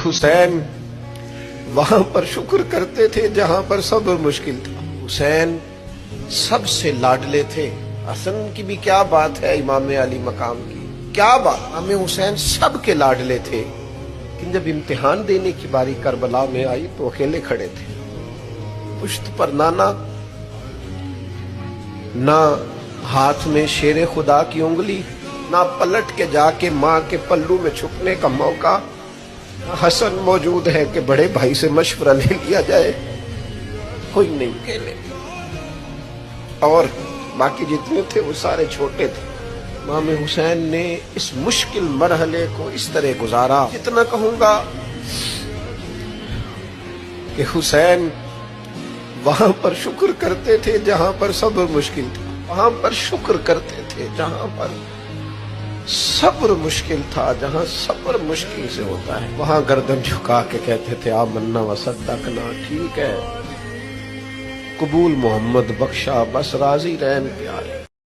حسین وہاں پر شکر کرتے تھے جہاں پر صبر مشکل تھا۔ حسین سب سے لاڈلے تھے۔ حسن کی بھی کیا بات ہے، امام علی مقام کی کیا بات۔ امام حسین سب کے لاڈلے تھے، لیکن جب امتحان دینے کی باری کربلا میں آئی تو اکیلے کھڑے تھے۔ پشت پر نانا، نہ ہاتھ میں شیر خدا کی انگلی، نہ پلٹ کے جا کے ماں کے پلو میں چھپنے کا موقع۔ حسن موجود ہے کہ بڑے بھائی سے مشورہ لے لیا جائے، کوئی نہیں، اکیلے۔ اور باقی جتنے تھے وہ سارے چھوٹے تھے۔ امام حسین نے اس مشکل مرحلے کو اس طرح گزارا۔ اتنا کہوں گا کہ حسین وہاں پر شکر کرتے تھے جہاں پر صبر مشکل تھا، وہاں پر شکر کرتے تھے جہاں پر صبر مشکل تھا۔ جہاں صبر مشکل سے ہوتا ہے وہاں گردن جھکا کے کہتے تھے آمنا وصدقنا، ٹھیک ہے، قبول محمد بخشا، بس راضی رہن پیارے۔